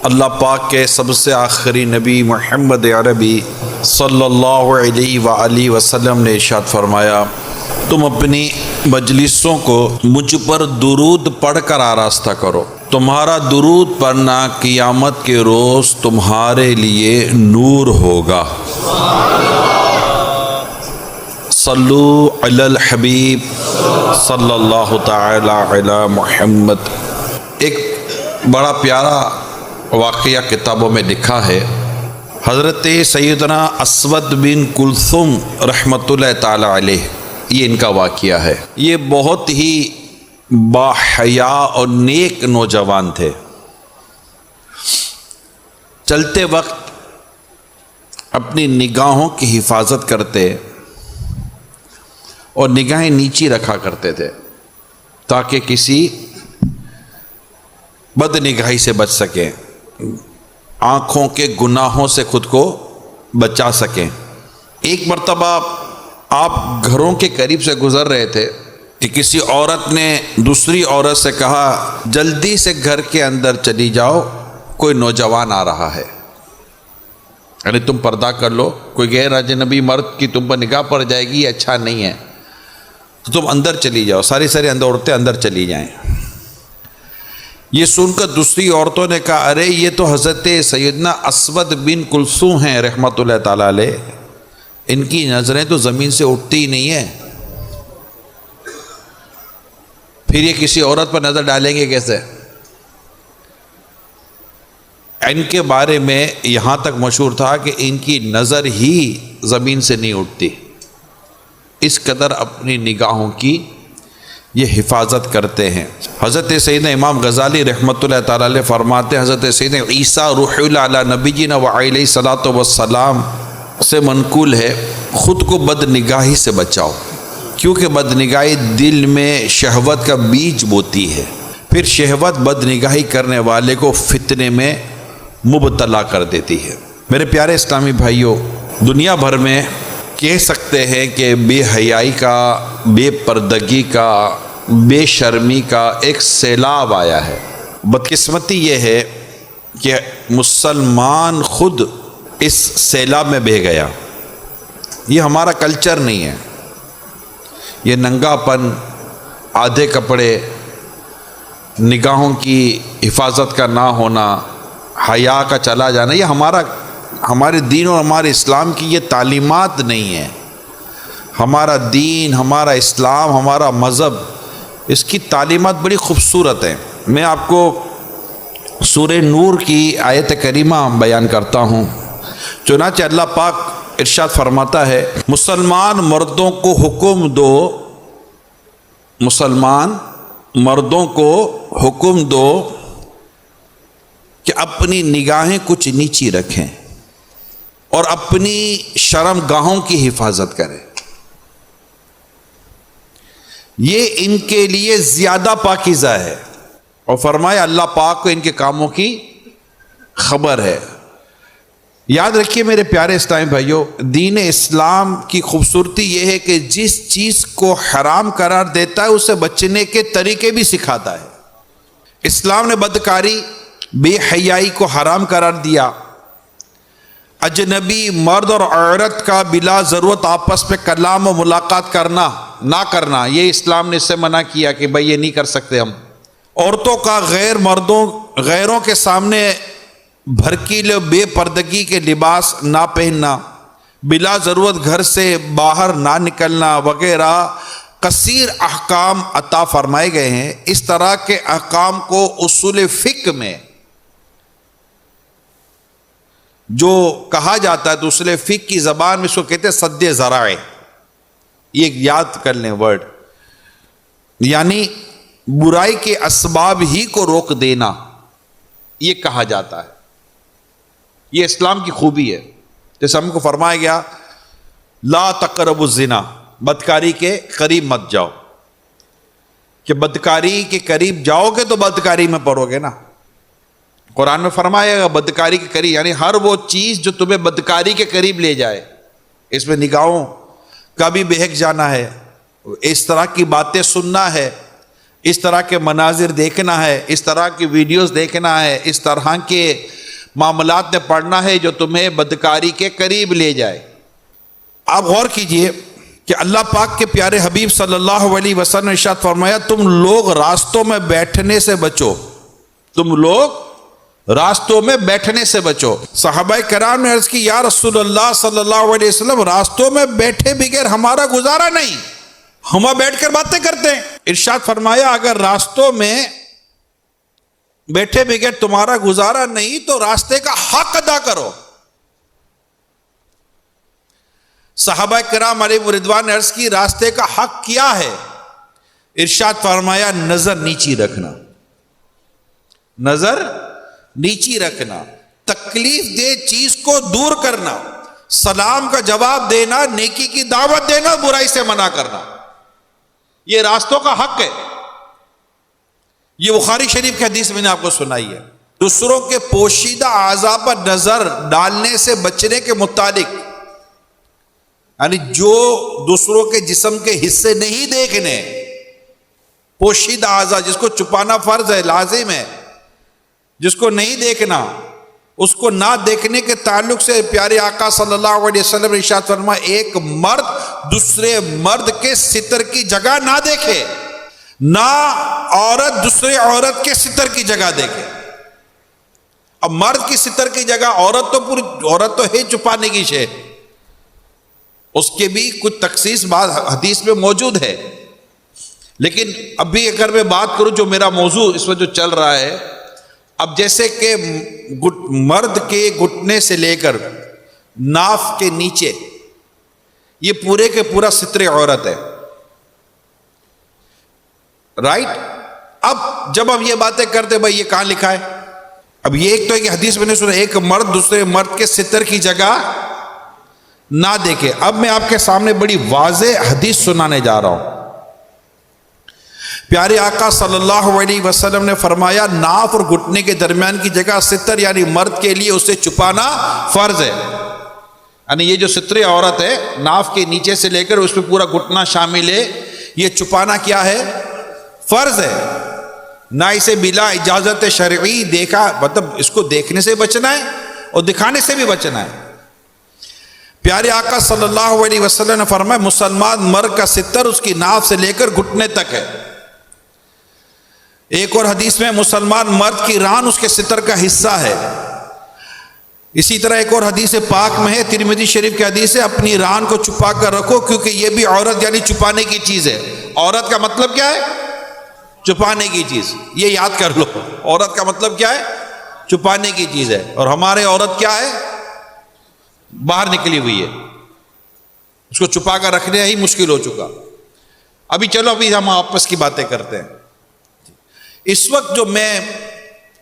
اللہ پاک کے سب سے آخری نبی محمد عربی صلی اللہ علیہ وآلہ وسلم نے ارشاد فرمایا، تم اپنی مجلسوں کو مجھ پر درود پڑھ کر آراستہ کرو، تمہارا درود پڑھنا قیامت کے روز تمہارے لیے نور ہوگا۔ صلو علی الحبیب صلی اللہ تعالی علی محمد۔ ایک بڑا پیارا واقعہ کتابوں میں لکھا ہے، حضرت سیدنا اسود بن کلثوم رحمۃ اللہ تعالی علیہ، یہ ان کا واقعہ ہے۔ یہ بہت ہی باحیا اور نیک نوجوان تھے۔ چلتے وقت اپنی نگاہوں کی حفاظت کرتے اور نگاہیں نیچی رکھا کرتے تھے تاکہ کسی بد نگاہی سے بچ سکیں، آنکھوں کے گناہوں سے خود کو بچا سکیں۔ ایک مرتبہ آپ گھروں کے قریب سے گزر رہے تھے کہ کسی عورت نے دوسری عورت سے کہا، جلدی سے گھر کے اندر چلی جاؤ، کوئی نوجوان آ رہا ہے، یعنی تم پردہ کر لو، کوئی غیر اجنبی مرد کی تم پر نگاہ پڑ جائے گی، یہ اچھا نہیں ہے، تو تم اندر چلی جاؤ۔ ساری عورتیں اندر چلی جائیں۔ یہ سن کر دوسری عورتوں نے کہا، ارے یہ تو حضرت سیدنا اسود بن کلثوم ہیں رحمۃ اللہ تعالی علیہ، ان کی نظریں تو زمین سے اٹھتی ہی نہیں ہیں، پھر یہ کسی عورت پر نظر ڈالیں گے کیسے؟ ان کے بارے میں یہاں تک مشہور تھا کہ ان کی نظر ہی زمین سے نہیں اٹھتی، اس قدر اپنی نگاہوں کی یہ حفاظت کرتے ہیں۔ حضرت سیدنا امام غزالی رحمۃ اللہ تعالی علیہ فرماتے ہیں، حضرت سیدنا عیسیٰ روح اللہ علی نبینا وعلیہ الصلاۃ والسلام سے منقول ہے، خود کو بد نگاہی سے بچاؤ، کیونکہ بد نگاہی دل میں شہوت کا بیج بوتی ہے، پھر شہوت بد نگاہی کرنے والے کو فتنے میں مبتلا کر دیتی ہے۔ میرے پیارے اسلامی بھائیوں، دنیا بھر میں کہہ سکتے ہیں کہ بے حیائی کا، بے پردگی کا، بے شرمی کا ایک سیلاب آیا ہے۔ بدقسمتی یہ ہے کہ مسلمان خود اس سیلاب میں بہہ گیا۔ یہ ہمارا کلچر نہیں ہے، یہ ننگا پن، آدھے کپڑے، نگاہوں کی حفاظت کا نہ ہونا، حیا کا چلا جانا، یہ ہمارے دین اور ہمارے اسلام کی یہ تعلیمات نہیں ہے۔ ہمارا دین، ہمارا اسلام، ہمارا مذہب، اس کی تعلیمات بڑی خوبصورت ہیں۔ میں آپ کو سورہ نور کی آیت کریمہ بیان کرتا ہوں۔ چنانچہ اللہ پاک ارشاد فرماتا ہے، مسلمان مردوں کو حکم دو، مسلمان مردوں کو حکم دو کہ اپنی نگاہیں کچھ نیچی رکھیں اور اپنی شرم گاہوں کی حفاظت کریں، یہ ان کے لیے زیادہ پاکیزہ ہے، اور فرمایا اللہ پاک کو ان کے کاموں کی خبر ہے۔ یاد رکھیے میرے پیارے اسلامی بھائیوں، دین اسلام کی خوبصورتی یہ ہے کہ جس چیز کو حرام قرار دیتا ہے اسے بچنے کے طریقے بھی سکھاتا ہے۔ اسلام نے بدکاری، بے حیائی کو حرام قرار دیا، اجنبی مرد اور عورت کا بلا ضرورت آپس میں کلام و ملاقات کرنا نہ کرنا، یہ اسلام نے اس سے منع کیا کہ بھئی یہ نہیں کر سکتے ہم۔ عورتوں کا غیروں کے سامنے بھڑکیلے بے پردگی کے لباس نہ پہننا، بلا ضرورت گھر سے باہر نہ نکلنا وغیرہ کثیر احکام عطا فرمائے گئے ہیں۔ اس طرح کے احکام کو اصول فقہ میں جو کہا جاتا ہے، تو اصول فقہ کی زبان میں اس کو کہتے ہیں سد ذرائع، یہ یاد کر لیں ورڈ، یعنی برائی کے اسباب ہی کو روک دینا، یہ کہا جاتا ہے۔ یہ اسلام کی خوبی ہے۔ جیسے ہم کو فرمایا گیا لا تقربوا الزنا، بدکاری کے قریب مت جاؤ، کہ بدکاری کے قریب جاؤ گے تو بدکاری میں پڑو گے نا۔ قرآن میں فرمایا گا بدکاری کے قریب، یعنی ہر وہ چیز جو تمہیں بدکاری کے قریب لے جائے، اس میں نگاہوں کا بھی بہک جانا ہے، اس طرح کی باتیں سننا ہے، اس طرح کے مناظر دیکھنا ہے، اس طرح کی ویڈیوز دیکھنا ہے، اس طرح کے معاملات میں پڑھنا ہے جو تمہیں بدکاری کے قریب لے جائے۔ آپ غور کیجئے کہ اللہ پاک کے پیارے حبیب صلی اللہ علیہ وسلم نے ارشاد فرمایا تم لوگ راستوں میں بیٹھنے سے بچو، تم لوگ راستوں میں بیٹھنے سے بچو۔ صحابہ کرام نے عرض کی یا رسول اللہ صلی اللہ علیہ وسلم راستوں میں بیٹھے بغیر ہمارا گزارا نہیں، ہم بیٹھ کر باتیں کرتے ہیں۔ ارشاد فرمایا اگر راستوں میں بیٹھے بغیر تمہارا گزارا نہیں تو راستے کا حق ادا کرو۔ صحابہ کرام علیہ رضوان نے عرض کی راستے کا حق کیا ہے؟ ارشاد فرمایا نظر نیچی رکھنا، نظر نیچی رکھنا، تکلیف دہ چیز کو دور کرنا، سلام کا جواب دینا، نیکی کی دعوت دینا، برائی سے منع کرنا، یہ راستوں کا حق ہے۔ یہ بخاری شریف کی حدیث میں نے آپ کو سنائی ہے۔ دوسروں کے پوشیدہ اعضاء پر نظر ڈالنے سے بچنے کے متعلق، یعنی جو دوسروں کے جسم کے حصے نہیں دیکھنے، پوشیدہ اعضاء جس کو چھپانا فرض ہے، لازم ہے، جس کو نہیں دیکھنا، اس کو نہ دیکھنے کے تعلق سے پیارے آقا صلی اللہ علیہ وسلم نے ارشاد فرمایا ایک مرد دوسرے مرد کے ستر کی جگہ نہ دیکھے، نہ عورت دوسرے عورت کے ستر کی جگہ دیکھے۔ اب مرد کی ستر کی جگہ عورت تو ہے چھپانے کی شے، اس کے بھی کچھ تخصیص بعض حدیث میں موجود ہے، لیکن اب بھی اگر میں بات کروں جو میرا موضوع اس وقت جو چل رہا ہے، اب جیسے کہ مرد کے گھٹنے سے لے کر ناف کے نیچے یہ پورے کے پورا ستر عورت ہے، رائٹ؟ اب جب ہم یہ باتیں کرتے بھائی یہ کہاں لکھا ہے؟ اب یہ ایک تو ایک حدیث میں نے سنا ایک مرد دوسرے مرد کے ستر کی جگہ نہ دیکھے۔ اب میں آپ کے سامنے بڑی واضح حدیث سنانے جا رہا ہوں۔ پیارے آقا صلی اللہ علیہ وسلم نے فرمایا ناف اور گھٹنے کے درمیان کی جگہ ستر یعنی مرد کے لیے اسے چھپانا فرض ہے، یعنی یہ جو ستر عورت ہے ناف کے نیچے سے لے کر اس میں پورا گھٹنا شامل ہے، یہ چھپانا کیا ہے؟ فرض ہے۔ نہ اسے بلا اجازت شرعی دیکھا، مطلب اس کو دیکھنے سے بچنا ہے اور دکھانے سے بھی بچنا ہے۔ پیارے آقا صلی اللہ علیہ وسلم نے فرمایا مسلمان مرد کا ستر اس کی ناف سے لے کر گھٹنے تک ہے۔ ایک اور حدیث میں مسلمان مرد کی ران اس کے ستر کا حصہ ہے۔ اسی طرح ایک اور حدیث پاک میں ہے، ترمذی شریف کی حدیث ہے، اپنی ران کو چھپا کر رکھو کیونکہ یہ بھی عورت یعنی چھپانے کی چیز ہے۔ عورت کا مطلب کیا ہے؟ چھپانے کی چیز، یہ یاد کر لو، عورت کا مطلب کیا ہے؟ چھپانے کی چیز ہے، اور ہمارے عورت کیا ہے؟ باہر نکلی ہوئی ہے، اس کو چھپا کر رکھنے ہی مشکل ہو چکا۔ ابھی ہم آپس کی باتیں کرتے ہیں۔ اس وقت جو میں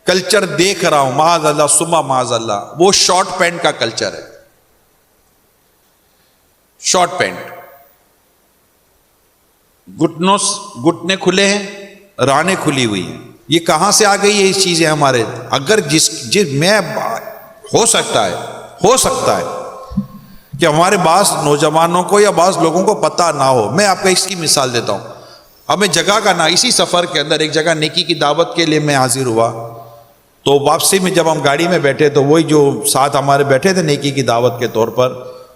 کلچر دیکھ رہا ہوں معاذ اللہ ثم معاذ اللہ، وہ شارٹ پینٹ کا کلچر ہے۔ شارٹ پینٹ، گھٹنے کھلے ہیں، رانیں کھلی ہوئی ہیں، یہ کہاں سے آ گئی ہے یہ چیزیں ہمارے؟ اگر میں ہو سکتا ہے کہ ہمارے بعض نوجوانوں کو یا بعض لوگوں کو پتہ نہ ہو۔ میں آپ کو اس کی مثال دیتا ہوں۔ ہمیں جگہ کا نہ، اسی سفر کے اندر ایک جگہ نیکی کی دعوت کے لیے میں حاضر ہوا، تو واپسی میں جب ہم گاڑی میں بیٹھے تو وہی جو ساتھ ہمارے بیٹھے تھے نیکی کی دعوت کے طور پر،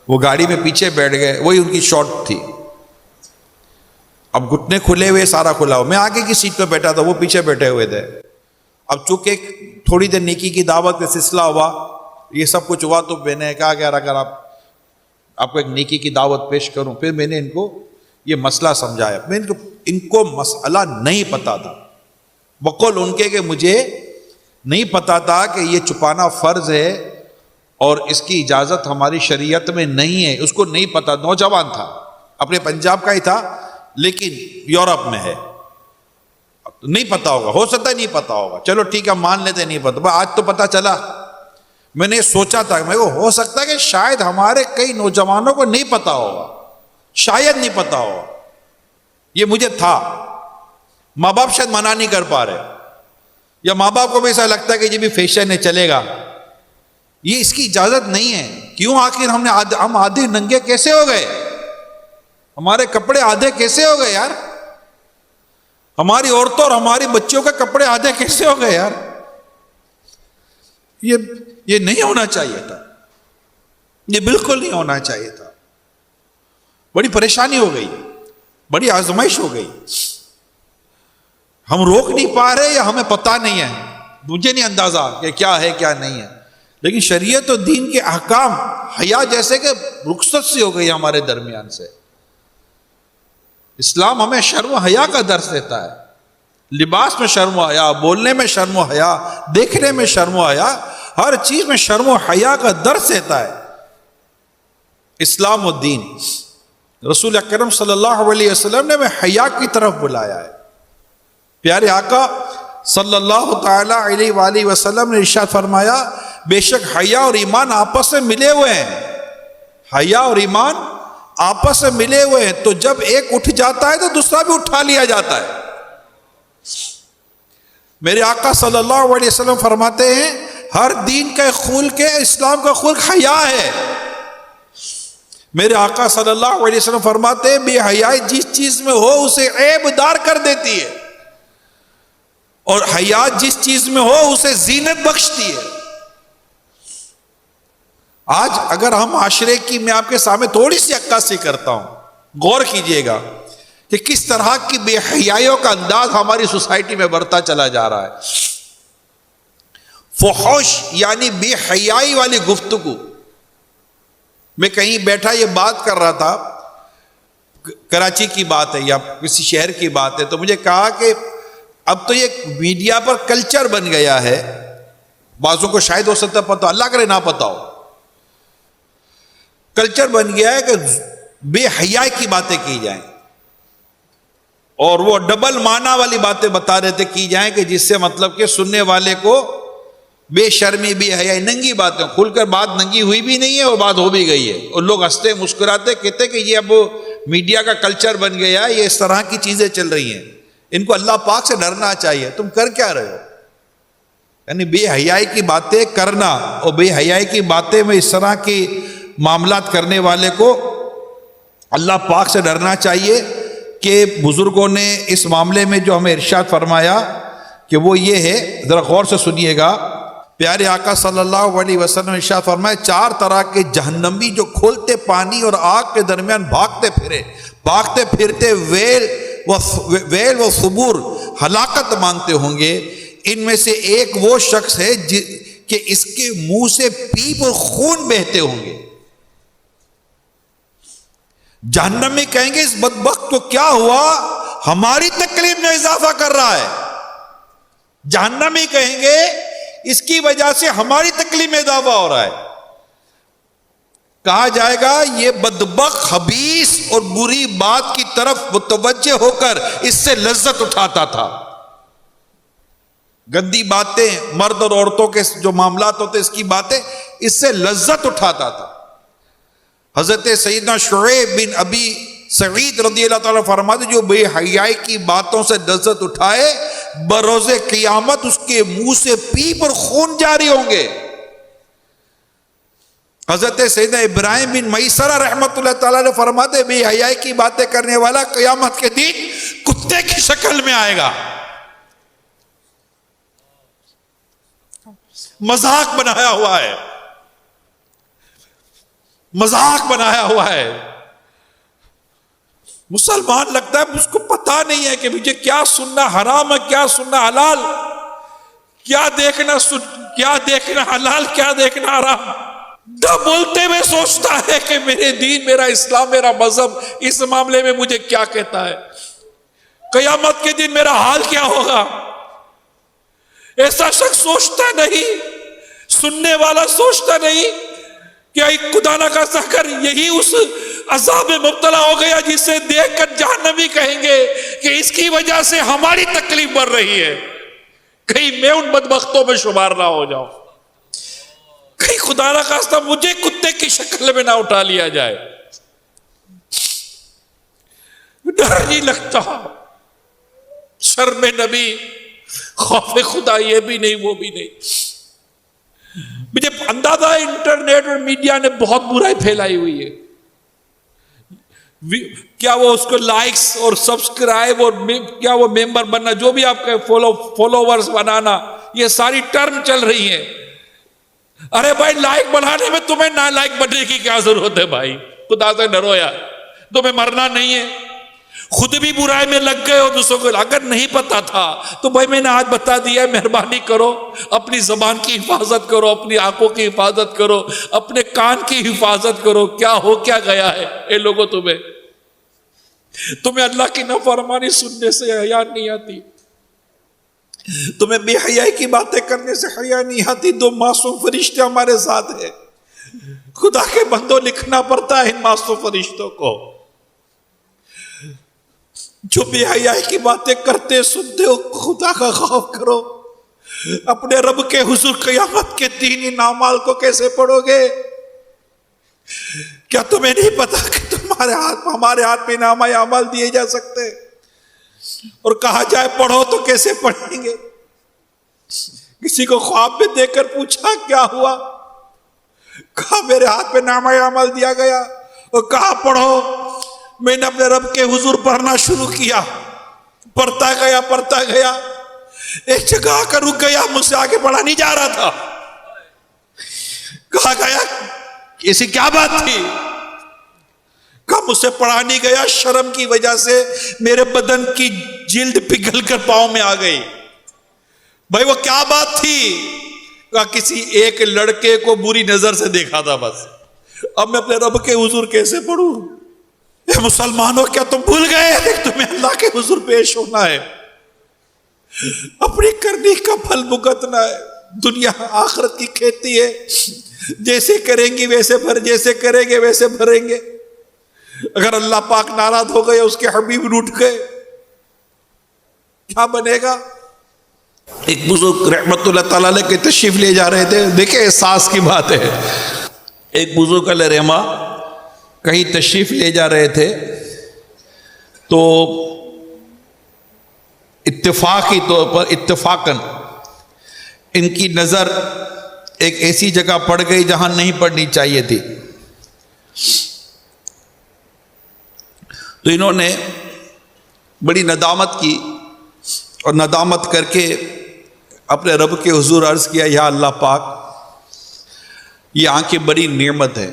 وہ گاڑی میں پیچھے بیٹھ گئے، وہی ان کی شارٹ تھی، اب گھٹنے کھلے ہوئے، سارا کھلا ہوا۔ میں آگے کی سیٹ پہ بیٹھا تھا، وہ پیچھے بیٹھے ہوئے تھے۔ اب چونکہ تھوڑی دیر نیکی کی دعوت کا سلسلہ ہوا، یہ سب کچھ ہوا، تو میں نے کہا کہ اگر آپ کو ایک نیکی کی دعوت پیش کروں، پھر میں نے ان کو یہ مسئلہ سمجھایا۔ میں ان کو مسئلہ نہیں پتا تھا، بقول ان کے کہ مجھے نہیں پتا تھا کہ یہ چھپانا فرض ہے اور اس کی اجازت ہماری شریعت میں نہیں ہے، اس کو نہیں پتا۔ نوجوان تھا، اپنے پنجاب کا ہی تھا لیکن یورپ میں ہے، نہیں پتا ہوگا، ہو سکتا ہے نہیں پتا ہوگا، چلو ٹھیک ہے مان لیتے نہیں پتا۔ آج تو پتا چلا۔ میں نے سوچا تھا میں کو ہو سکتا ہے کہ شاید ہمارے کئی نوجوانوں کو نہیں پتا ہوگا، شاید نہیں پتا ہوگا، یہ مجھے تھا۔ ماں باپ شاید منع نہیں کر پا رہے، یا ماں باپ کو بھی ایسا لگتا ہے کہ یہ بھی فیشن ہے، چلے گا، یہ اس کی اجازت نہیں ہے۔ کیوں؟ آخر ہم آدھے ننگے کیسے ہو گئے؟ ہمارے کپڑے آدھے کیسے ہو گئے یار؟ ہماری عورتوں اور ہماری بچیوں کے کپڑے آدھے کیسے ہو گئے یار؟ یہ نہیں ہونا چاہیے تھا، یہ بالکل نہیں ہونا چاہیے تھا۔ بڑی پریشانی ہو گئی، بڑی آزمائش ہو گئی، ہم روک نہیں پا رہے یا ہمیں پتہ نہیں ہے، مجھے نہیں اندازہ کہ کیا ہے کیا نہیں ہے، لیکن شریعت و دین کے احکام حیا جیسے کہ رخصت سی ہو گئی ہمارے درمیان سے۔ اسلام ہمیں شرم و حیا کا درس دیتا ہے، لباس میں شرم و حیا، بولنے میں شرم و حیا، دیکھنے میں شرم و حیا، ہر چیز میں شرم و حیا کا درس دیتا ہے اسلام و دین۔ رسول اکرم صلی اللہ علیہ وسلم نے ہمیں حیا کی طرف بلایا ہے۔ پیارے آقا صلی اللہ تعالی علیہ وآلہ وسلم نے ارشاد فرمایا، بے شک حیا اور ایمان آپس میں ملے ہوئے ہیں، حیا اور ایمان آپس میں ملے ہوئے ہیں، تو جب ایک اٹھ جاتا ہے تو دوسرا بھی اٹھا لیا جاتا ہے۔ میرے آقا صلی اللہ علیہ وسلم فرماتے ہیں، ہر دین کا خلق ہے، اسلام کا خلق حیا ہے۔ میرے آقا صلی اللہ علیہ وسلم فرماتے ہیں، بے حیائی جس چیز میں ہو اسے عیب دار کر دیتی ہے، اور حیا جس چیز میں ہو اسے زینت بخشتی ہے۔ آج اگر ہم معاشرے کی، میں آپ کے سامنے تھوڑی سی عکاسی کرتا ہوں، غور کیجئے گا کہ کس طرح کی بے حیائیوں کا انداز ہماری سوسائٹی میں بڑھتا چلا جا رہا ہے۔ فحش یعنی بے حیائی والی گفتگو۔ میں کہیں بیٹھا یہ بات کر رہا تھا، کراچی کی بات ہے یا کسی شہر کی بات ہے، تو مجھے کہا کہ اب تو یہ میڈیا پر کلچر بن گیا ہے، بعضوں کو شاید ہو سکتا پتہ، اللہ کرے نہ پتہ ہو، کلچر بن گیا ہے کہ بے حیائی کی باتیں کی جائیں، اور وہ ڈبل معنی والی باتیں بتا رہے تھے کی جائیں کہ جس سے مطلب کہ سننے والے کو بے شرمی، بے حیائی، ننگی باتیں، کھل کر بات ننگی ہوئی بھی نہیں ہے اور بات ہو بھی گئی ہے، اور لوگ ہنستے مسکراتے کہتے کہ یہ اب میڈیا کا کلچر بن گیا ہے، یہ اس طرح کی چیزیں چل رہی ہیں، ان کو اللہ پاک سے ڈرنا چاہیے۔ تم کر کیا رہے ہو؟ یعنی بے حیائی کی باتیں کرنا، اور بے حیائی کی باتیں میں اس طرح کی معاملات کرنے والے کو اللہ پاک سے ڈرنا چاہیے۔ کہ بزرگوں نے اس معاملے میں جو ہمیں ارشاد فرمایا کہ وہ یہ ہے، ذرا غور سے سنیے گا۔ پیارے آقا صلی اللہ علیہ وسلم نے ارشاد فرمایا، چار طرح کے جہنمی جو کھولتے پانی اور آگ کے درمیان بھاگتے پھرتے ویل و ثبور ہلاکت مانگتے ہوں گے، ان میں سے ایک وہ شخص ہے کہ اس کے منہ سے پیپ اور خون بہتے ہوں گے۔ جہنمی کہیں گے اس بدبخت کو کیا ہوا، ہماری تکلیف میں اضافہ کر رہا ہے۔ جہنمی کہیں گے اس کی وجہ سے ہماری تکلیف میں اضافہ ہو رہا ہے۔ کہا جائے گا یہ بدبخت خبیث اور بری بات کی طرف متوجہ ہو کر اس سے لذت اٹھاتا تھا۔ گندی باتیں، مرد اور عورتوں کے جو معاملات ہوتے اس کی باتیں، اس سے لذت اٹھاتا تھا۔ حضرت سیدنا شعیب بن ابی سعید رضی اللہ تعالیٰ فرماتے جو بے حیائی کی باتوں سے لذت اٹھائے، بروز قیامت اس کے منہ سے پیپ اور خون جاری ہوں گے۔ حضرت سیدنا ابراہیم بن میسرہ رحمۃ اللہ تعالیٰ نے فرماتے بے حیائی کی باتیں کرنے والا قیامت کے دن کتے کی شکل میں آئے گا۔ مذاق بنایا ہوا ہے، مذاق بنایا ہوا ہے۔ مسلمان لگتا ہے اس کو پتا نہیں ہے کہ مجھے کیا سننا حرام ہے، کیا سننا حلال، کیا دیکھنا حلال، کیا دیکھنا حرام۔ نہ بولتے ہوئے سوچتا ہے کہ میرے دین، میرا اسلام، میرا مذہب اس معاملے میں مجھے کیا کہتا ہے، قیامت کے دن میرا حال کیا ہوگا۔ ایسا شخص سوچتا نہیں، سننے والا سوچتا نہیں کہ خدا نہ خواستہ کر یہی اس عذاب میں مبتلا ہو گیا جس سے دیکھ کر جہنمی کہیں گے کہ اس کی وجہ سے ہماری تکلیف بڑھ رہی ہے، کہیں میں ان بدبختوں میں شمار نہ ہو جاؤں، کہیں خدا نہ خواستہ مجھے کتے کی شکل میں نہ اٹھا لیا جائے۔ ڈر نہیں لگتا، شرم نبی، خوف خدا، یہ بھی نہیں وہ بھی نہیں۔ مجھے اندازہ ہے انٹرنیٹ اور میڈیا نے بہت برائی پھیلائی ہوئی ہے۔ کیا وہ اس کو لائکس اور سبسکرائب اور کیا وہ ممبر بننا، جو بھی آپ کے فالوورز بنانا، یہ ساری ٹرم چل رہی ہیں. ارے بھائی لائک بڑھانے میں تمہیں نہ لائک بننے کی کیا ضرورت ہے بھائی؟ خدا سے ڈرو یار، تمہیں مرنا نہیں ہے. خود بھی برائی میں لگ گئے اور دوسروں کو اگر نہیں پتا تھا تو بھائی میں نے آج بتا دیا ہے، مہربانی کرو اپنی زبان کی حفاظت کرو، اپنی آنکھوں کی حفاظت کرو، اپنے کان کی حفاظت کرو. کیا ہو کیا گیا ہے اے لوگوں، تمہیں اللہ کی نافرمانی سننے سے حیا نہیں آتی، تمہیں بے حیائی کی باتیں کرنے سے حیا نہیں آتی. دو معصوم فرشتے ہمارے ساتھ ہیں، خدا کے بندوں لکھنا پڑتا ہے ان معصوم فرشتوں کو. جو بے حیائی کی باتیں کرتے سنتے ہو، خدا کا خوف کرو. اپنے رب کے حضور قیامت کے دن ان اعمال کو کیسے پڑھو گے؟ کیا تمہیں نہیں پتا کہ ہمارے ہاتھ میں نامہ اعمال دیے جا سکتے، اور کہا جائے پڑھو تو کیسے پڑھیں گے؟ کسی کو خواب میں دیکھ کر پوچھا کیا ہوا، کہا میرے ہاتھ میں نامہ اعمال دیا گیا، اور کہا پڑھو. میں نے اپنے رب کے حضور پڑھنا شروع کیا، پڑھتا گیا، ایک جگہ آ کر رک گیا، مجھ سے آگے پڑھا نہیں جا رہا تھا. کہا گیا ایسی کیا بات تھی؟ کہا مجھ سے پڑھا نہیں گیا، شرم کی وجہ سے میرے بدن کی جلد پگھل کر پاؤں میں آ گئی. بھائی وہ کیا بات تھی؟ کہا کسی ایک لڑکے کو بری نظر سے دیکھا تھا بس. اب میں اپنے رب کے حضور کیسے پڑھوں؟ اے مسلمانوں، کیا تم بھول گئے کہ تمہیں اللہ کے حضور پیش ہونا ہے؟ اپنی کرنی کا پھل بھگتنا ہے. دنیا آخرت کی کھیتی ہے، جیسے کریں گے ویسے جیسے کریں گے ویسے بھریں گے. اگر اللہ پاک ناراض ہو گئے، اس کے حبیب روٹھ گئے، کیا بنے گا؟ ایک بزرگ رحمت اللہ تعالیٰ علیہ کے تشریف لے جا رہے تھے، دیکھیں احساس کی بات ہے. ایک بزرگ علیہ رحمہ کہیں تشریف لے جا رہے تھے، تو اتفاقی طور پر اتفاقاً ان کی نظر ایک ایسی جگہ پڑ گئی جہاں نہیں پڑنی چاہیے تھی. تو انہوں نے بڑی ندامت کی، اور ندامت کر کے اپنے رب کے حضور عرض کیا، یا اللہ پاک، یہ آنکھیں بڑی نعمت ہے،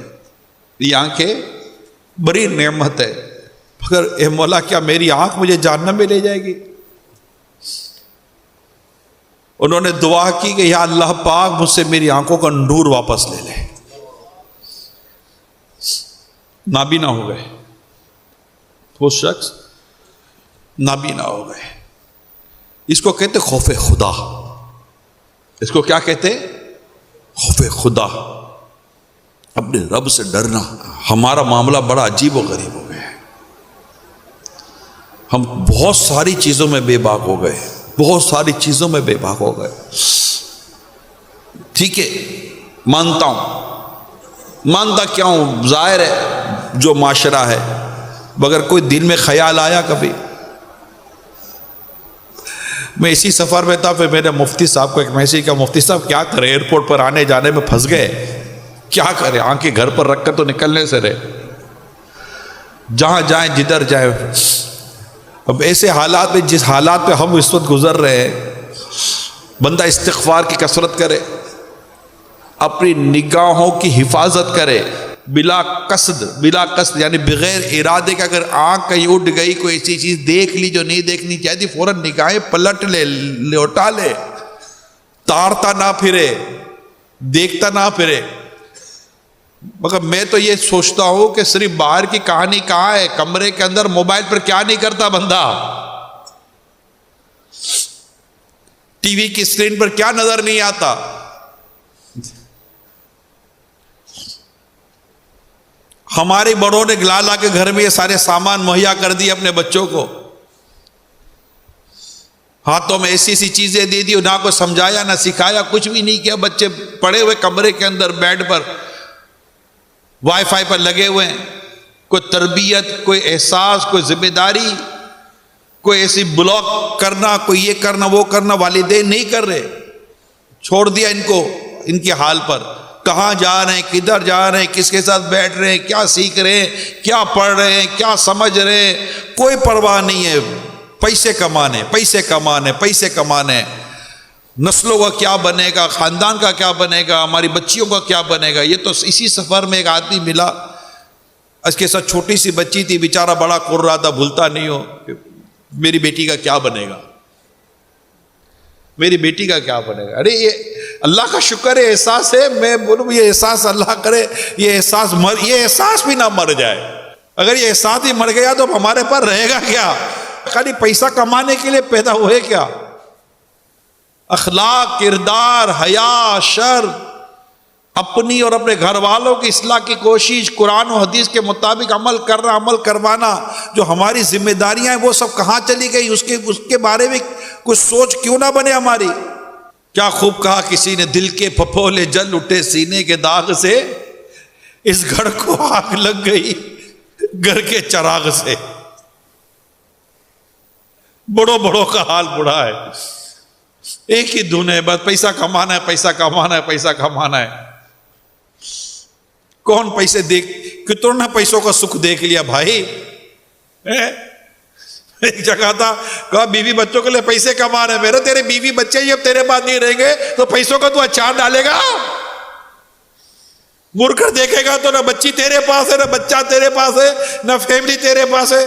یہ آنکھیں بڑی نعمت ہے، مگر اے مولا کیا میری آنکھ مجھے جہنم میں لے جائے گی؟ انہوں نے دعا کی کہ یا اللہ پاک مجھ سے میری آنکھوں کا نور واپس لے لے. نابینا ہو گئے، وہ شخص نابینا ہو گئے. اس کو کہتے خوف خدا. اس کو کیا کہتے؟ خوف خدا، اپنے رب سے ڈرنا. ہمارا معاملہ بڑا عجیب و غریب ہو گیا ہے. ہم بہت ساری چیزوں میں بے باک ہو گئے، بہت ساری چیزوں میں بے باک ہو گئے. ٹھیک ہے، مانتا ہوں، مانتا کیا ہوں، ظاہر ہے جو معاشرہ ہے، مگر کوئی دل میں خیال آیا کبھی؟ میں اسی سفر میں تھا، پھر میرے مفتی صاحب کو ایک میسیج کا، مفتی صاحب کیا کریں، ایئرپورٹ پر آنے جانے میں پھنس گئے، کیا کریں، آنکھیں گھر پر رکھ کر تو نکلنے سے رہے، جہاں جائیں جدھر جائیں. اب ایسے حالات میں، جس حالات پہ ہم اس وقت گزر رہے ہیں، بندہ استغفار کی کثرت کرے، اپنی نگاہوں کی حفاظت کرے، بلا قصد یعنی بغیر ارادے کا. اگر آنکھ کہیں اٹھ گئی، کوئی ایسی چیز دیکھ لی جو نہیں دیکھنی چاہیے، فوراً نگاہیں پلٹ لے، لوٹا لے، تارتا نہ پھرے، دیکھتا نہ پھرے. مگر میں تو یہ سوچتا ہوں کہ صرف باہر کی کہانی کہاں ہے، کمرے کے اندر موبائل پر کیا نہیں کرتا بندہ، ٹی وی کی اسکرین پر کیا نظر نہیں آتا. ہمارے بڑوں نے لا کے گھر میں یہ سارے سامان مہیا کر دیے اپنے بچوں کو، ہاتھوں میں ایسی ایسی چیزیں دے دی، نہ کوئی سمجھایا نہ سکھایا، کچھ بھی نہیں کیا. بچے پڑے ہوئے کمرے کے اندر بیڈ پر، وائی فائی پر لگے ہوئے ہیں. کوئی تربیت، کوئی احساس، کوئی ذمہ داری، کوئی ایسی بلاک کرنا، کوئی یہ کرنا وہ کرنا والدین نہیں کر رہے، چھوڑ دیا ان کو ان کے حال پر. کہاں جا رہے ہیں، کدھر جا رہے ہیں، کس کے ساتھ بیٹھ رہے ہیں، کیا سیکھ رہے ہیں، کیا پڑھ رہے ہیں، کیا سمجھ رہے ہیں، کوئی پرواہ نہیں ہے. پیسے کمانے، پیسے کمانے، پیسے کمانے. نسلوں کا کیا بنے گا، خاندان کا کیا بنے گا، ہماری بچیوں کا کیا بنے گا. یہ تو اسی سفر میں ایک آدمی ملا، اس کے ساتھ چھوٹی سی بچی تھی، بیچارہ بڑا کر رہا تھا، بھولتا نہیں ہو میری بیٹی کا کیا بنے گا، میری بیٹی کا کیا بنے گا. ارے یہ اللہ کا شکر ہے، احساس ہے. میں بولوں یہ احساس اللہ کرے یہ احساس بھی نہ مر جائے. اگر یہ احساس ہی مر گیا تو ہمارے پاس رہے گا کیا؟ خالی پیسہ کمانے کے لیے پیدا ہوئے کیا؟ اخلاق، کردار، حیا، شر، اپنی اور اپنے گھر والوں کی اصلاح کی کوشش، قرآن و حدیث کے مطابق عمل کرنا، عمل کروانا، جو ہماری ذمہ داریاں ہیں وہ سب کہاں چلی گئی؟ اس کے بارے میں کچھ سوچ کیوں نہ بنے ہماری؟ کیا خوب کہا کسی نے، دل کے پھپھولے جل اٹھے سینے کے داغ سے، اس گھر کو آگ لگ گئی گھر کے چراغ سے. بڑوں بڑوں کا حال بڑا ہے، ایک ہی دھن ہے، بس پیسہ کمانا ہے، پیسہ کمانا ہے، پیسہ کمانا ہے. کون پیسے دیکھ، کتنا پیسوں کا سکھ دیکھ لیا بھائی. ایک جگہ تھا، کہا بیوی بچوں کے لیے پیسے کما رہے. میرے تیرے بیوی بچے ہی اب تیرے پاس نہیں رہیں گے تو پیسوں کا تو اچار ڈالے گا. مڑ کر دیکھے گا تو نہ بچی تیرے پاس ہے، نہ بچہ تیرے پاس ہے، نہ فیملی تیرے پاس ہے،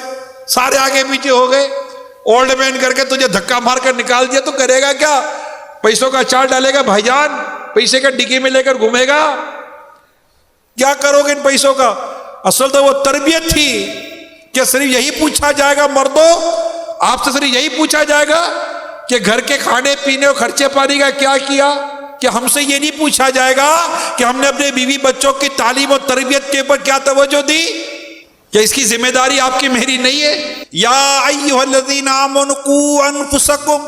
سارے آگے پیچھے ہو گئے. اولڈ مین کر کے تجھے دھکا مار کر نکال دیا تو کرے گا کیا؟ پیسوں کا اچار ڈالے گا بھائی جان، پیسے کا ڈگی میں لے کر گھومے گا. کیا کرو گے ان پیسوں کا؟ اصل تو وہ تربیت تھی کہ صرف یہی پوچھا جائے گا، مردوں آپ سے صرف یہی پوچھا جائے گا کہ گھر کے کھانے پینے اور خرچے پانی کا کیا کیا. کہ ہم سے یہ نہیں پوچھا جائے گا کہ ہم نے اپنے بیوی بچوں کی تعلیم اور تربیت کے اوپر کیا توجہ دی. کہ اس کی ذمہ داری آپ کی میری نہیں ہے؟ یا ایھا الذین آمنوا قوا انفسکم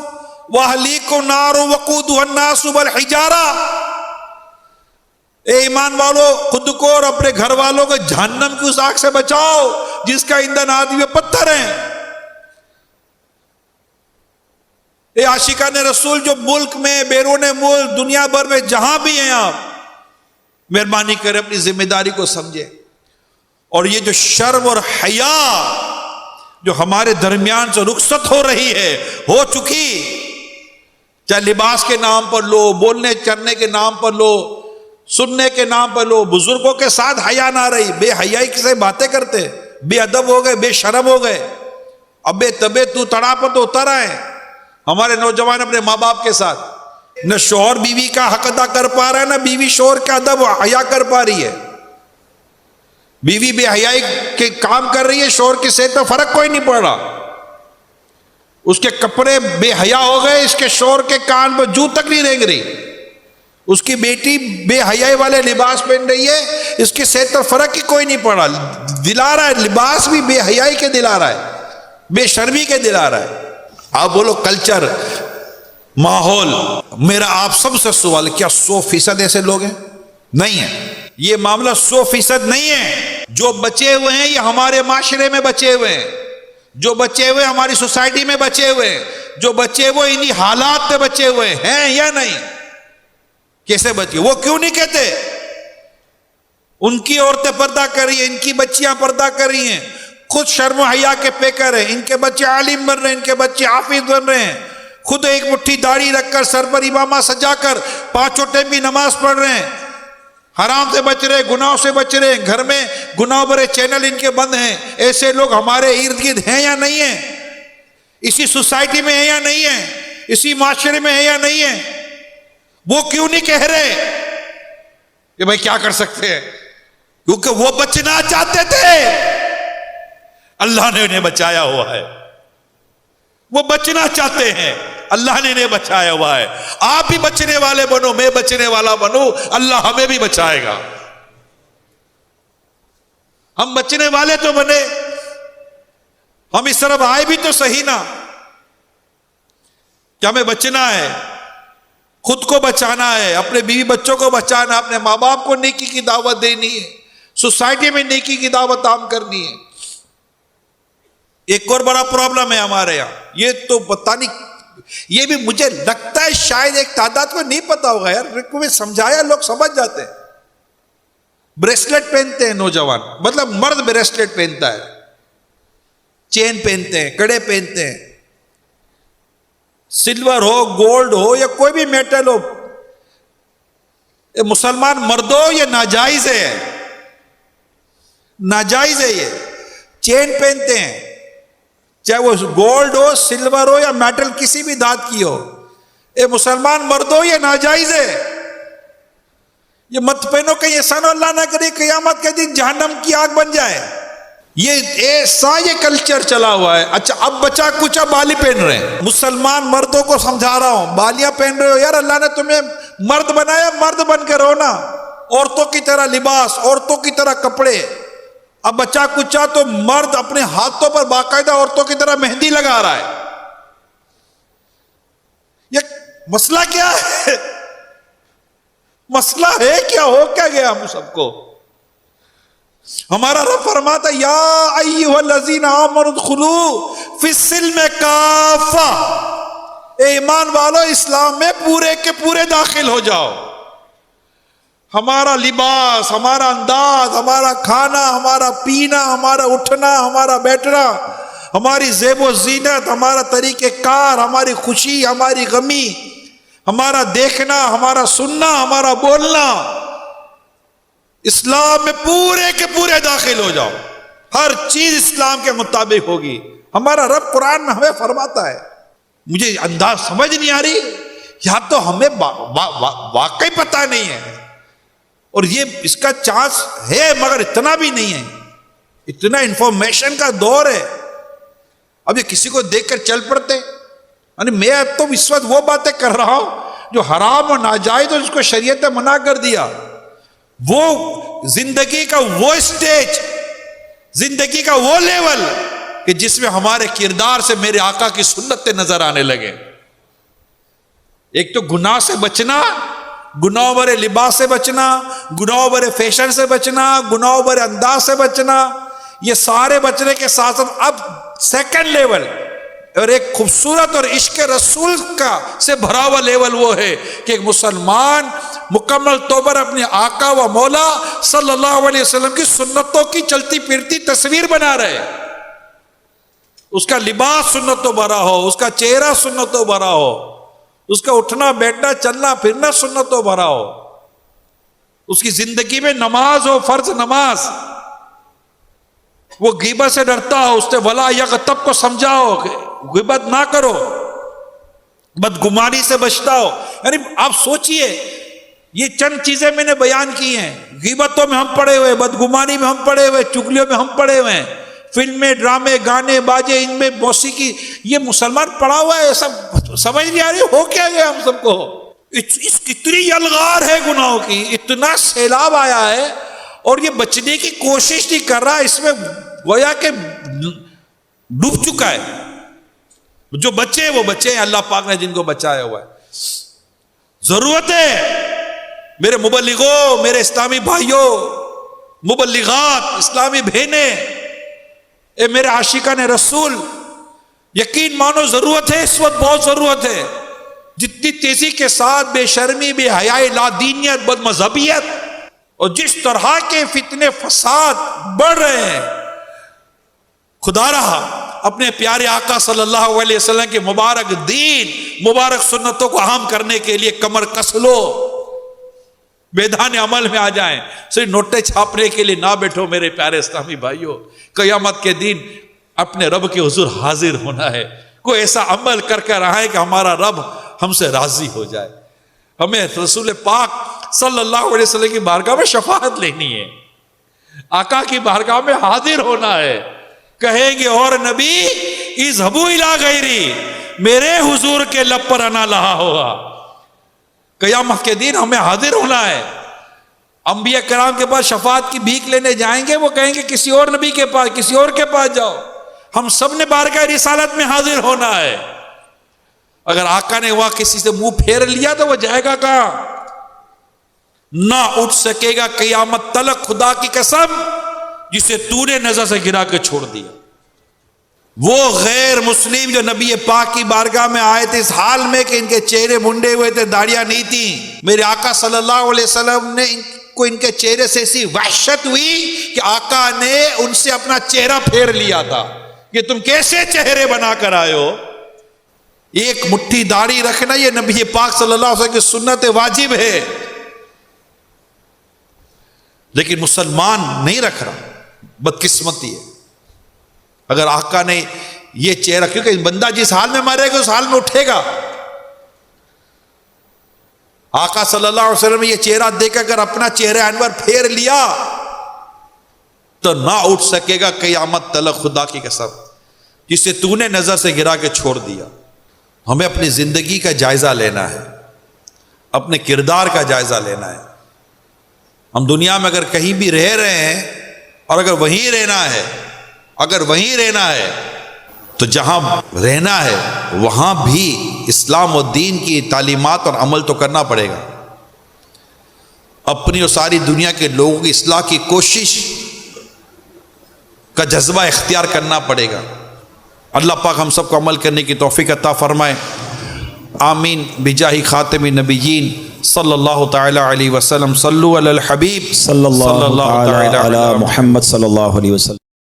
واہلیکم نارا وقودھا الناس والحجارہ. اے ایمان والو، خود کو اور اپنے گھر والوں کو جہنم کی اس آگ سے بچاؤ جس کا ایندھن آدمی و پتھر ہیں. اے عاشقان رسول، جو ملک میں، بیرون ملک، دنیا بھر میں جہاں بھی ہیں آپ، مہربانی کریں اپنی ذمہ داری کو سمجھیں. اور یہ جو شرم اور حیا جو ہمارے درمیان سے رخصت ہو رہی ہے، ہو چکی، چاہے لباس کے نام پر لو، بولنے چلنے کے نام پر لو، سننے کے نام پر لو. بزرگوں کے ساتھ حیا نہ رہی، بے حیائی سے باتیں کرتے، بے ادب ہو گئے، بے شرم ہو گئے. اب بے طبع تو تڑا پر تو اتر آئے ہمارے نوجوان اپنے ماں باپ کے ساتھ. نہ شوہر بیوی کا حق ادا کر پا رہا ہے، نہ بیوی شوہر کا ادب حیا کر پا رہی ہے. بیوی بے حیائی کے کام کر رہی ہے، شوہر کی صحت میں فرق کوئی نہیں پڑ رہا. اس کے کپڑے بے حیا ہو گئے، اس کے شوہر کے کان پر جو تک نہیں رینگ رہی. اس کی بیٹی بے حیائی والے لباس پہن رہی ہے، اس کی صحت پر فرق ہی کوئی نہیں پڑ رہا. دلا رہا ہے لباس بھی بے حیائی کے دلا رہا ہے، بے شرمی کے دلا رہا ہے. آپ بولو کلچر، ماحول. میرا آپ سب سے سوال ہے، کیا 100% ایسے لوگ ہیں؟ نہیں ہیں. یہ معاملہ 100% نہیں ہے. جو بچے ہوئے ہیں یہ ہمارے معاشرے میں بچے ہوئے ہیں، جو بچے ہوئے ہماری سوسائٹی میں بچے ہوئے ہیں، جو بچے ہوئے انہی حالات میں بچے ہوئے ہیں یا نہیں؟ کیسے بچے؟ وہ کیوں نہیں کہتے ان کی عورتیں پردہ کر رہی ہیں، ان کی بچیاں پردہ کر رہی ہیں، خود شرم و حیا کے پیکر ہیں، ان کے بچے عالم بن رہے ہیں، ان کے بچے حافظ بن رہے ہیں، خود ایک مٹھی داڑھی رکھ کر سر پر امامہ سجا کر 5 ٹائم بھی نماز پڑھ رہے ہیں، حرام سے بچ رہے، گناہوں سے بچ رہے ہیں، گھر میں گناہ بھرے چینل ان کے بند ہیں. ایسے لوگ ہمارے ارد گرد ہیں یا نہیں ہیں؟ اسی سوسائٹی میں ہیں یا نہیں ہیں؟ اسی معاشرے میں ہیں یا نہیں ہیں؟ وہ کیوں نہیں کہہ رہے کہ بھائی کیا کر سکتے ہیں؟ کیونکہ وہ بچنا چاہتے تھے، اللہ نے انہیں بچایا ہوا ہے. وہ بچنا چاہتے ہیں، اللہ نے انہیں بچایا ہوا ہے. آپ بھی بچنے والے بنو، میں بچنے والا بنوں، اللہ ہمیں بھی بچائے گا. ہم بچنے والے تو بنے، ہم اس طرف آئے بھی تو صحیح نا. کیا ہمیں بچنا ہے، خود کو بچانا ہے، اپنے بیوی بچوں کو بچانا، اپنے ماں باپ کو نیکی کی دعوت دینی ہے، سوسائٹی میں نیکی کی دعوت عام کرنی ہے. ایک اور بڑا پرابلم ہے ہمارے یہاں، یہ تو پتہ نہیں، یہ بھی مجھے لگتا ہے شاید ایک تعداد کو نہیں پتا ہوگا. یار کو میں سمجھایا لوگ سمجھ جاتے ہیں. بریسلیٹ پہنتے ہیں نوجوان، مطلب مرد بریسلیٹ پہنتا ہے، چین پہنتے ہیں، کڑے پہنتے ہیں، سلور ہو، گولڈ ہو یا کوئی بھی میٹل ہو، مسلمان مردوں یہ ناجائز ہے، ناجائز ہے، یہ چین پہنتے ہیں، چاہے وہ گولڈ ہو، سلور ہو یا میٹل کسی بھی دھات کی ہو، اے مسلمان مردوں یہ ناجائز ہے، یہ مت پہنو، کہیں ایسا نہ اللہ نہ کرے قیامت کے دن جہنم کی آگ بن جائے۔ یہ ایسا یہ کلچر چلا ہوا ہے۔ اچھا اب بچا کچا بالی پہن رہے ہیں، مسلمان مردوں کو سمجھا رہا ہوں، بالیاں پہن رہے ہو، یار اللہ نے تمہیں مرد بنایا، مرد بن کے رہو نا، عورتوں کی طرح لباس، عورتوں کی طرح کپڑے۔ اب بچا کچا تو مرد اپنے ہاتھوں پر باقاعدہ عورتوں کی طرح مہندی لگا رہا ہے۔ یہ مسئلہ کیا ہے؟ مسئلہ ہے کیا؟ ہو کیا گیا ہم سب کو؟ ہمارا رب فرماتا یا ایھا الذین آمنوا ادخلوا فی السلم کافہ، اے ایمان والو اسلام میں پورے کے پورے داخل ہو جاؤ۔ ہمارا لباس، ہمارا انداز، ہمارا کھانا، ہمارا پینا، ہمارا اٹھنا، ہمارا بیٹھنا، ہماری زیب و زینت، ہمارا طریقہ کار، ہماری خوشی، ہماری غمی، ہمارا دیکھنا، ہمارا سننا، ہمارا بولنا، اسلام میں پورے کے پورے داخل ہو جاؤ۔ ہر چیز اسلام کے مطابق ہوگی۔ ہمارا رب قرآن میں ہمیں فرماتا ہے۔ مجھے انداز سمجھ نہیں آ رہی، یا تو ہمیں واقعی پتہ نہیں ہے، اور یہ اس کا چانس ہے مگر اتنا بھی نہیں ہے، اتنا انفارمیشن کا دور ہے۔ اب یہ کسی کو دیکھ کر چل پڑتے، یعنی میں اب تو اس وقت وہ باتیں کر رہا ہوں جو حرام اور ناجائز اور جس کو شریعت نے منع کر دیا۔ وہ زندگی کا وہ اسٹیج، زندگی کا وہ لیول کہ جس میں ہمارے کردار سے میرے آقا کی سنتیں نظر آنے لگے۔ ایک تو گناہ سے بچنا، گناہوں بھرے لباس سے بچنا، گناہوں بھرے فیشن سے بچنا، گناہوں بھرے انداز سے بچنا، یہ سارے بچنے کے ساتھ ساتھ اب سیکنڈ لیول اور ایک خوبصورت اور عشق رسول کا سے بھرا ہوا لیول وہ ہے کہ ایک مسلمان مکمل طور پر اپنے آقا و مولا صلی اللہ علیہ وسلم کی سنتوں کی چلتی پھرتی تصویر بنا رہے۔ اس کا لباس سنتوں بھرا ہو، اس کا چہرہ سنتوں بھرا ہو، اس کا اٹھنا بیٹھنا چلنا پھرنا سنتوں بھرا ہو، اس کی زندگی میں نماز ہو، فرض نماز، وہ غیبت سے ڈرتا ہو، اس نے ولا یغتب کو سمجھاؤ کہ غیبت نہ کرو، بدگمانی سے بچتا ہو۔ یعنی آپ سوچئے یہ چند چیزیں میں نے بیان کی ہیں، غیبتوں میں ہم پڑے ہوئے، بدگمانی میں ہم پڑے ہوئے، چغلیوں میں ہم پڑے ہوئے ہیں، فلمیں، ڈرامے، گانے، باجے، ان میں موسیقی، یہ مسلمان پڑا ہوا ہے، سب سمجھ نہیں آ رہی ہو کیا گیا ہم سب کو؟ اتنی یلغار ہے گناہوں کی، اتنا سیلاب آیا ہے، اور یہ بچنے کی کوشش نہیں کر رہا، اس میں گویا کہ ڈوب چکا ہے۔ جو بچے ہیں وہ بچے ہیں، اللہ پاک نے جن کو بچایا ہوا ہے۔ ضرورت ہے میرے مبلغوں، میرے اسلامی بھائیوں، مبلغات، اسلامی بہنیں، اے میرے عاشقان رسول، یقین مانو ضرورت ہے، اس وقت بہت ضرورت ہے۔ جتنی تیزی کے ساتھ بے شرمی، بے حیائی، لادینیت، بد مذہبیت اور جس طرح کے فتنے فساد بڑھ رہے ہیں، خدا رہا اپنے پیارے آقا صلی اللہ علیہ وسلم کے مبارک دین، مبارک سنتوں کو عام کرنے کے لیے کمر کس لو، میدان عمل میں آ جائیں۔ صرف نوٹیں چھاپنے کے لیے نہ بیٹھو میرے پیارے اسلامی بھائیوں، قیامت کے دن اپنے رب کے حضور حاضر ہونا ہے۔ کوئی ایسا عمل کر کے رہا ہے کہ ہمارا رب ہم سے راضی ہو جائے۔ ہمیں رسول پاک صلی اللہ علیہ وسلم کی بارگاہ میں شفاعت لینی ہے، آقا کی بارگاہ میں حاضر ہونا ہے۔ کہیں گے اور نبی اذهبوا الی غیری، میرے حضور کے لب پر انا لہا ہوگا۔ قیامت کے دن ہمیں حاضر ہونا ہے۔ انبیاء کرام کے پاس شفاعت کی بھیک لینے جائیں گے، وہ کہیں گے کسی اور نبی کے پاس، کسی اور کے پاس جاؤ۔ ہم سب نے بارگاہ رسالت میں حاضر ہونا ہے۔ اگر آقا نے وہاں کسی سے منہ پھیر لیا تو وہ جائے گا کہاں؟ نہ اٹھ سکے گا قیامت تلک، خدا کی قسم جسے تو نے نظر سے گرا کے چھوڑ دیا۔ وہ غیر مسلم جو نبی پاک کی بارگاہ میں آئے تھے اس حال میں کہ ان کے چہرے منڈے ہوئے تھے، داڑیاں نہیں تھیں، میرے آقا صلی اللہ علیہ وسلم نے ان کو ان کے چہرے سے ایسی وحشت ہوئی کہ آقا نے ان سے اپنا چہرہ پھیر لیا تھا کہ تم کیسے چہرے بنا کر آئے ہو. ایک مٹھی داڑھی رکھنا یہ نبی پاک صلی اللہ علیہ وسلم کی سنت واجب ہے، لیکن مسلمان نہیں رکھ رہا، بدقسمتی ہے. اگر آقا نے یہ چہرہ، کیونکہ بندہ جس حال میں مرے گا اس حال میں اٹھے گا. آقا صلی اللہ علیہ وسلم نے یہ چہرہ دیکھ کر اپنا چہرہ انور پھیر لیا تو نہ اٹھ سکے گا قیامت تلک، خدا کی قسم، جسے تو نے نظر سے گرا کے چھوڑ دیا. ہمیں اپنی زندگی کا جائزہ لینا ہے، اپنے کردار کا جائزہ لینا ہے. ہم دنیا میں اگر کہیں بھی رہ رہے ہیں اور اگر وہیں رہنا ہے تو جہاں رہنا ہے وہاں بھی اسلام و دین کی تعلیمات اور عمل تو کرنا پڑے گا. اپنی اور ساری دنیا کے لوگوں کی اصلاح کی کوشش کا جذبہ اختیار کرنا پڑے گا. اللہ پاک ہم سب کو عمل کرنے کی توفیق عطا فرمائے. آمین بجاہ خاتم النبیین صلی اللہ تعالی علیہ وسلم. صلو علی الحبیب صلی اللہ تعالی علی محمد صلی اللہ علیہ وسلم.